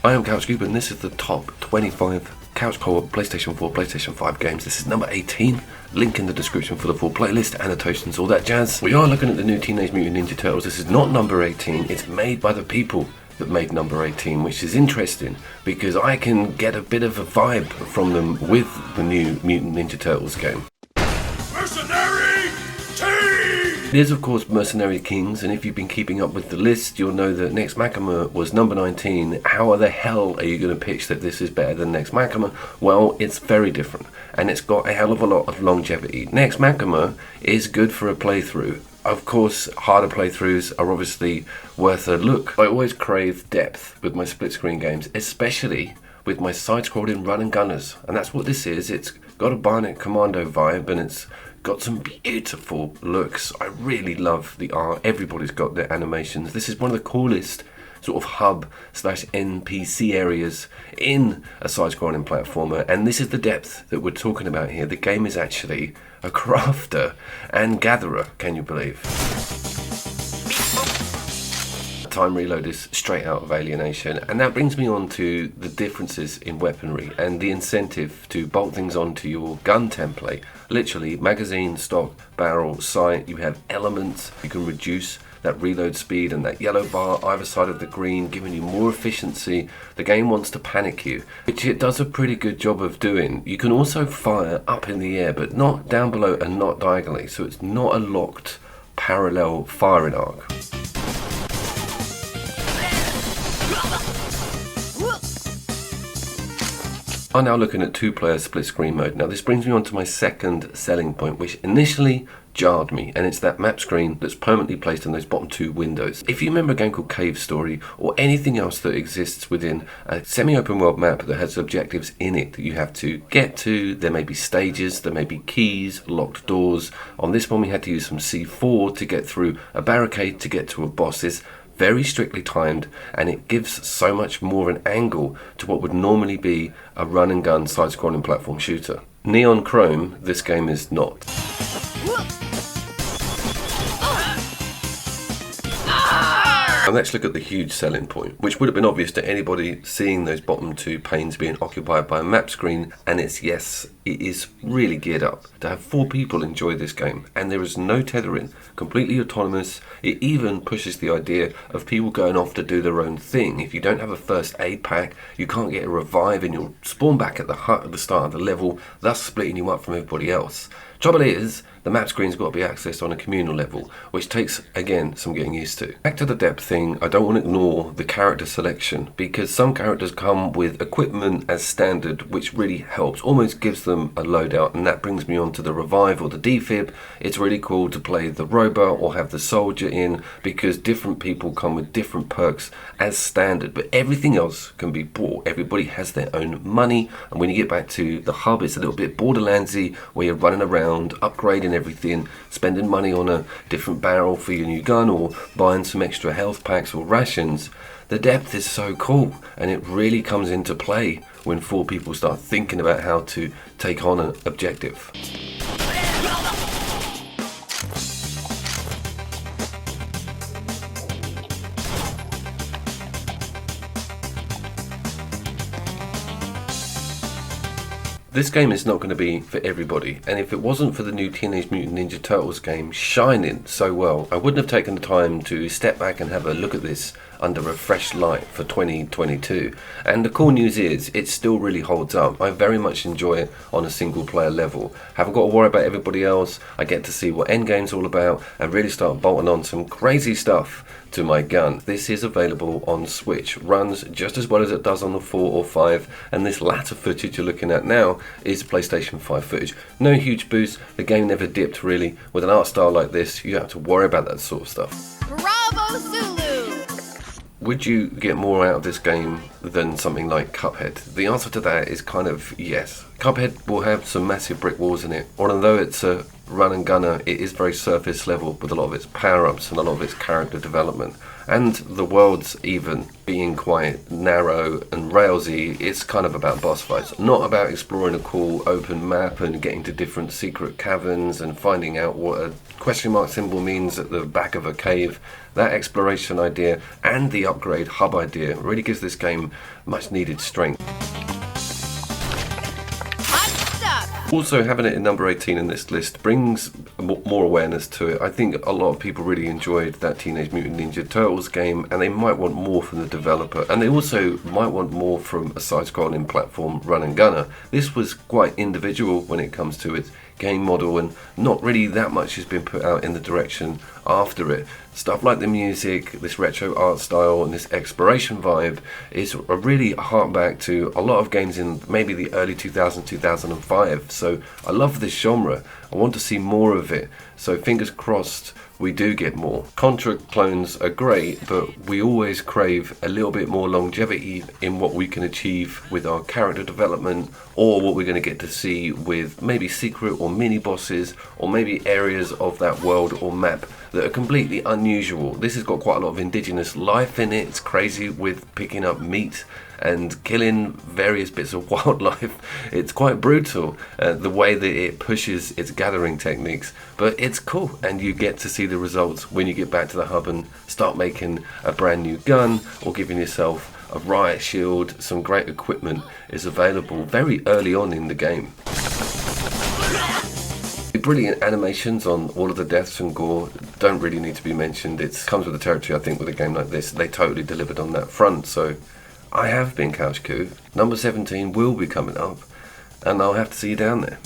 I am CouchCube and this is the top 25 couch co-op PlayStation 4, PlayStation 5 games. This is number 18. Link in the description for the full playlist, annotations, all that jazz. We are looking at the new Teenage Mutant Ninja Turtles. This is not number 18. It's made by the people that made number 18, which is interesting because I can get a bit of a vibe from them with the new Mutant Ninja Turtles game. Mercenary Kings! It is of course Mercenary Kings, and if you've been keeping up with the list, you'll know that Next Macama was number 19. How the hell are you going to pitch that this is better than Next Macama? Well, it's very different, and it's got a hell of a lot of longevity. Next Macama is good for a playthrough. Of course, harder playthroughs are obviously worth a look. I always crave depth with my split screen games, especially with my side-scrolling run and gunners, and that's what this is. It's got a Bionic Commando vibe and it's got some beautiful looks. I really love the art. Everybody's got their animations. This is one of the coolest sort of hub / NPC areas in a side-scrolling platformer, and this is the depth that we're talking about here. The game is actually a crafter and gatherer, can you believe? Time reload is straight out of Alienation, and that brings me on to the differences in weaponry and the incentive to bolt things onto your gun template. Literally, magazine, stock, barrel, sight, you have elements. You can reduce that reload speed and that yellow bar either side of the green, giving you more efficiency. The game wants to panic you, which it does a pretty good job of doing. You can also fire up in the air, but not down below and not diagonally, so it's not a locked parallel firing arc. I'm now looking at two-player split screen mode. Now this brings me on to my second selling point, which initially jarred me, and it's that map screen that's permanently placed in those bottom two windows. If you remember a game called Cave Story or anything else that exists within a semi-open world map that has objectives in it that you have to get to, there may be stages, there may be keys, locked doors. On this one we had to use some C4 to get through a barricade to get to a boss. It's very strictly timed, and it gives so much more of an angle to what would normally be a run and gun side-scrolling platform shooter. Neon Chrome, this game is not. And let's look at the huge selling point, which would have been obvious to anybody seeing those bottom two panes being occupied by a map screen, and it's, yes, it is really geared up to have 4 people enjoy this game, and there is no tethering, completely autonomous. It even pushes the idea of people going off to do their own thing. If you don't have a first aid pack, you can't get a revive and you'll spawn back at the hut at the start of the level, thus splitting you up from everybody else. Trouble is, the map screen's got to be accessed on a communal level, which takes, again, some getting used to. Back to the depth thing, I don't want to ignore the character selection, because some characters come with equipment as standard, which really helps, almost gives them a loadout, and that brings me on to the revive or the defib. It's really cool to play the robot or have the soldier in, because different people come with different perks as standard, but everything else can be bought. Everybody has their own money, and when you get back to the hub, it's a little bit Borderlandsy, where you're running around upgrading everything, spending money on a different barrel for your new gun or buying some extra health packs or rations. The depth is so cool, and it really comes into play when 4 people start thinking about how to take on an objective. This game is not going to be for everybody, and if it wasn't for the new Teenage Mutant Ninja Turtles game shining so well, I wouldn't have taken the time to step back and have a look at this under a fresh light for 2022. And the cool news is, it still really holds up. I very much enjoy it on a single player level. Haven't got to worry about everybody else. I get to see what endgame's all about and really start bolting on some crazy stuff to my gun. This is available on Switch, runs just as well as it does on the 4 or 5, and this latter footage you're looking at now is PlayStation 5 footage. No huge boost, the game never dipped really. With an art style like this, you don't have to worry about that sort of stuff. Bravo Zulu! Would you get more out of this game than something like Cuphead? The answer to that is kind of yes. Cuphead will have some massive brick walls in it, although it's a run and gunner, it is very surface level with a lot of its power-ups and a lot of its character development. And the worlds even being quite narrow and railsy, it's kind of about boss fights, not about exploring a cool open map and getting to different secret caverns and finding out what a question mark symbol means at the back of a cave. That exploration idea and the upgrade hub idea really gives this game much needed strength. Also, having it in number 18 in this list brings more awareness to it. I think a lot of people really enjoyed that Teenage Mutant Ninja Turtles game, and they might want more from the developer, and they also might want more from a side-scrolling platform run and gunner. This was quite individual when it comes to its game model, and not really that much has been put out in the direction after it. Stuff like the music, this retro art style, and this exploration vibe is a really hark back to a lot of games in maybe the early 2000s, 2005. So I love this genre. I want to see more of it. So fingers crossed we do get more. Contra clones are great, but we always crave a little bit more longevity in what we can achieve with our character development, or what we're going to get to see with maybe secret or mini bosses, or maybe areas of that world or map that are completely unusual. This has got quite a lot of indigenous life in it. It's crazy with picking up meat and killing various bits of wildlife. It's quite brutal, the way that it pushes its gathering techniques, but it's cool, and you get to see the results when you get back to the hub and start making a brand new gun or giving yourself a riot shield. Some great equipment is available very early on in the game. The brilliant animations on all of the deaths and gore don't really need to be mentioned. It comes with the territory, I think, with a game like this. They totally delivered on that front, so I have been Couch Coup. Number 17 will be coming up, and I'll have to see you down there.